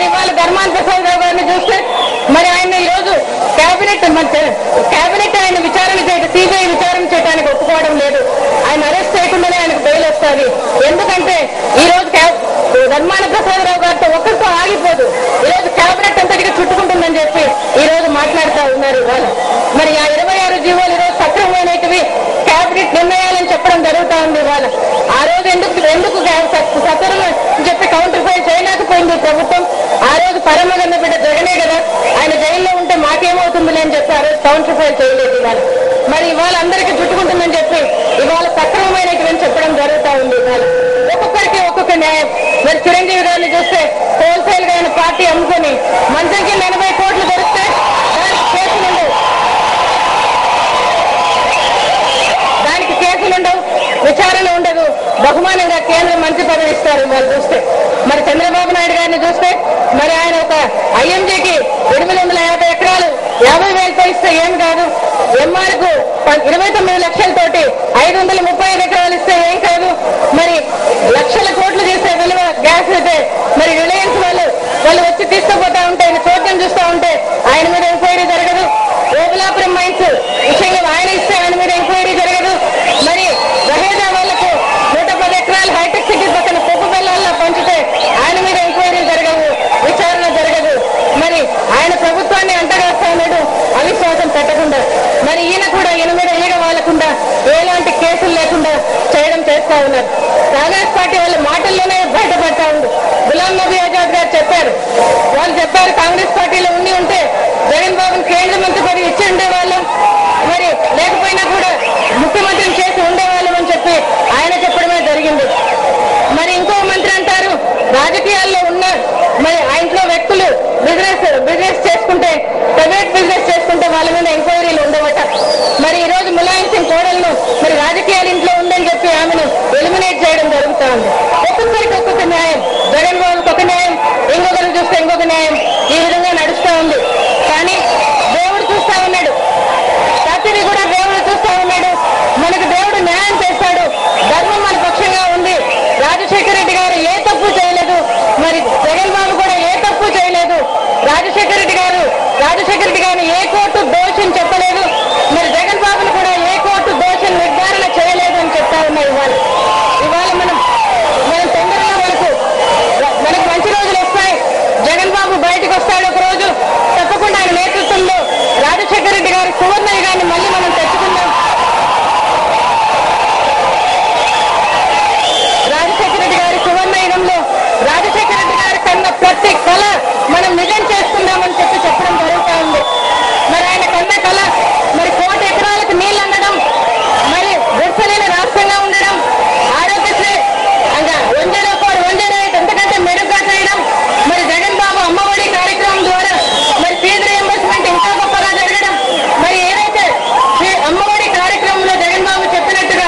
మరి ఇవాళ ధర్మాన ప్రసాదరావు గారిని చూస్తే మరి ఆయన ఈ రోజు కేబినెట్ ఆయన విచారణ చేయడం, సిబిఐ విచారణ చేయడానికి ఒప్పుకోవడం లేదు. ఆయన అరెస్ట్ చేయకుండానే ఆయనకు బెయిల్ వస్తుంది. ఎందుకంటే ఈ రోజు ధర్మాన ప్రసాదరావు గారితో ఒక్కరితో ఆగిపోదు, ఈ రోజు కేబినెట్ అంతటిగా చుట్టుకుంటుందని చెప్పి ఈ రోజు మాట్లాడుతూ ఉన్నారు. ఇవాళ మరి ఆ 26 జీవోలు ఈ రోజు సక్రమమైనవి కేబినెట్ నిర్ణయాలని చెప్పడం జరుగుతూ ఉంది. ఇవాళ ఆ రోజు ఎందుకు సక్రమం చెప్పి కౌంటర్ ఫైల్ చేయలేకపోయింది ప్రభుత్వం. ఆ రోజు పరమగన్న బిడ్డ జగనే కదా, ఆయన జైల్లో ఉంటే మాకేమవుతుందిలే అని చెప్పి ఆ రోజు కౌంటర్ ఫైల్ చేయలేదు. ఇవాళ మరి ఇవాళ అందరికీ చుట్టుకుంటుందని చెప్పి ఇవాళ సక్రమమైనటువంటి చెప్పడం జరుగుతూ ఉంది. ఇవాళ ఒక్కొక్కరికి ఒక్కొక్క న్యాయం. మరి చిరంజీవి గారిని చూస్తే హోల్సేల్ గా ఆయన పార్టీ అమ్ముకొని మంచంకి 80 కోట్లు దొరికితే దానికి కేసులుండవు, విచారణ ఉండదు, బహుమానంగా కేంద్ర మంత్రి పదవి ఇస్తారు. వాళ్ళు చూస్తే మరి చంద్రబాబు నాయుడు గారిని చూస్తే మరి ఆయన ఒక ఐఎంజీకి 850 ఎకరాలు 50,000తో ఇస్తే ఏం కాదు, ఎంఆర్కు 29 లక్షలతోటి 535 ఎకరాలు ఇస్తే ఏం కాదు. మరి లక్షల కోట్లు చేసే విలువ గ్యాస్ అయితే మరి రిలయన్స్ వాళ్ళు వచ్చి తీసుకుపోతా ఉంటే చోద్యం చూస్తూ ఉంటే ఆయన మీద ఎంక్వైరీ జరగదు. ఓబులాపురం మైన్స్ విషయంలో ఆయన ఇస్తే ఆయన మీద ఎంక్వైరీ జరగదు. మరి దహేజా వాళ్లకు 110 ఎకరాలు హైటెక్ సిటీ పక్కన పొప్పు బెల్లాల్లో పంచితే ఆయన మీద ఎంక్వైరీ జరగవు, విచారణ జరగదు. మరి ఆయన ప్రభుత్వాన్ని అంటగాస్తా ఉన్నాడు అవిశ్వాసం పెట్టకుండా. మరి ఈయన కూడా ఈయన మీద ఈగ వాలకుండా ఎలాంటి కేసులు లేకుండా చేయడం చేస్తా ఉన్నారు. కాంగ్రెస్ పార్టీ వాళ్ళ మాటల్లోనే బయటపడతా ఉంది. గులాం నబీ ఆజాద్ గారు చెప్పారు, వాళ్ళు చెప్పారు కాంగ్రెస్ పార్టీలో ఉంటే జగన్ బాబుని కేంద్ర మంత్రి పదవి ఇచ్చి ఉండేవాళ్ళం, మరి లేకపోయినా కూడా ముఖ్యమంత్రిని చేసి ఉండేవాళ్ళం అని చెప్పి ఆయన చెప్పడమే జరిగింది. మరి ఇంకో మంత్రి అంటారు రాజకీయాల్లో ఉన్న మరి ఆ ఇంట్లో వ్యక్తులు బిజినెస్ చేసుకుంటే, ప్రైవేట్ బిజినెస్ చేసుకుంటే వాళ్ళ మీద ఎంక్వైరీలు ఉండవట. మరి ఈ రోజు ములాయం సింగ్ కోడలను మరి రాజకీయాల ఇంట్లో ఉందని చెప్పి ఆమెను ఎలిమినేట్ చేయడం జరుగుతూ ఉంది. ఒక్కొక్కరికి ఒక్కొక్క న్యాయం, జగన్ బాబుకి ఒక న్యాయం, ఇంకొకరు చూస్తే ఇంకొక న్యాయం, ఈ విధంగా నడుస్తూ ఉంది. కానీ దేవుడు చూస్తా ఉన్నాడు, ప్రతిదీ కూడా దేవుడు చూస్తా ఉన్నాడు. మనకు దేవుడు న్యాయం చేస్తాడు, ధర్మం మన పక్షంగా ఉంది. రాజశేఖర రెడ్డి గారు ఏ తప్పు చేయలేదు, మరి జగన్ బాబు కూడా ఏ తప్పు చేయలేదు. రాజశేఖర రెడ్డి గారిని ఏ కోర్టు దోషిని చెప్పలేదు, మరి జగన్ బాబును కూడా ఏ కోర్టు దోషిని నిర్ధారణ చేయలేదు అని చెప్తా ఉన్నాయి. ఇవాళ మనం తొందరగా మనకు మంచి రోజులు వస్తాయి. జగన్ బాబు బయటకు వస్తాడు ఒక రోజు, తప్పకుండా ఆయన నేతృత్వంలో రాజశేఖర రెడ్డి గారి సువర్ణ యుగాన్ని మళ్ళీ మనం తెచ్చుకుందాం. రాజశేఖర రెడ్డి గారి సువర్ణ యుగంలో రాజశేఖర రెడ్డి గారి కన్న ప్రతి కళ మనం నిజం చేసుకుందామని చెప్పడం జరుగుతూ ఉంది. మరి ఆయన కన్న కళ మరి 1 కోటి ఎకరాలకు నీళ్లు అందడం, మరి గుర్సలేని రాష్ట్రంగా ఉండడం, ఆరోగ్యశ్రీ ఇంకా 108 ఎంతకంటే మెరుగ్గా చేయడం, మరి జగన్ బాబు అమ్మఒడి కార్యక్రమం ద్వారా మరి ఫీజు రీయింబర్స్మెంట్ ఇంకా గొప్పగా జరగడం. మరి ఏదైతే అమ్మఒడి కార్యక్రమంలో జగన్ బాబు చెప్పినట్టుగా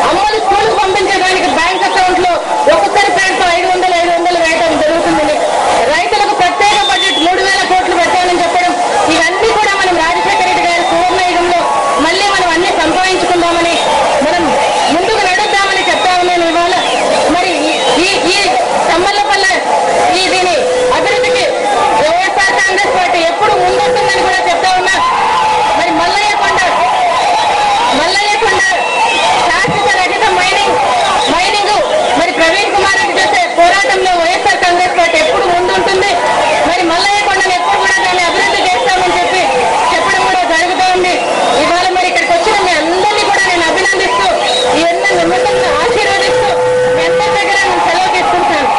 అమ్మలు స్కూల్కి పంపించడానికి బ్యాంక్ అకౌంట్ లో ఒక్కొక్కరి పేరుతో 500 వేయడం జరుగుతుందని, రైతులకు ప్రత్యేక బడ్జెట్ 3,000 కోట్లు పెట్టాలని చెప్పడం, ఇవన్నీ కూడా మనం రాజశేఖర రెడ్డి గారి సువర్ణ యుగంలో మళ్ళీ మనం అన్ని సంపాదించుకుందామని మనం ముందుకు నడుద్దామని చెప్తా ఉన్నాను. ఇవాళ మరి ఈ సమ్మల్లపల్లె దీని అభివృద్ధికి వైఎస్ఆర్ కాంగ్రెస్ పార్టీ ఎప్పుడు ముందుంటుందని కూడా చెప్తా ఉన్నా. మరి మల్లయ్య కొండ శాశ్వత రహిత మైనింగ్ మరి ప్రవీణ్ కుమార్ రెడ్డి చేసే పోరాటంలో వైఎస్ఆర్ కాంగ్రెస్ పార్టీ ఎప్పుడు ముందుంటుంది. మరి మల్లయ్య కొండను ఎప్పుడు కూడా దాన్ని అభివృద్ధి చేస్తామని చెప్పడం కూడా జరుగుతూ ఉంది. ఇవాళ మరి ఇక్కడికి వచ్చిన మీ అందరినీ కూడా నేను అభినందిస్తూ ఈ నిమిషంలో ఆశీర్వదిస్తూ మీ అందరి దగ్గర నేను సెలవు తీసుకుంటాను.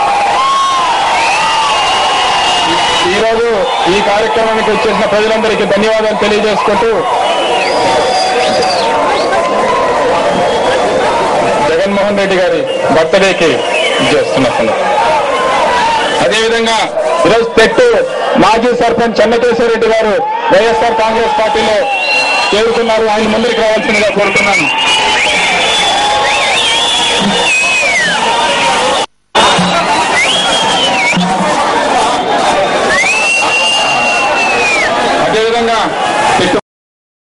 ఈరోజు ఈ కార్యక్రమానికి వచ్చేసిన ప్రజలందరికీ ధన్యవాదాలు తెలియజేసుకుంటూ జగన్మోహన్ రెడ్డి గారి బర్త్డేకి చేస్తున్నారు. అదేవిధంగా ఈరోజు పెట్టు మాజీ సర్పంచ్ చెన్నకేశ్వర రెడ్డి గారు వైఎస్ఆర్ కాంగ్రెస్ పార్టీలో చేరుకున్నారు. ఆయన ముందరికి రావాల్సిందిగా కోరుతున్నాను.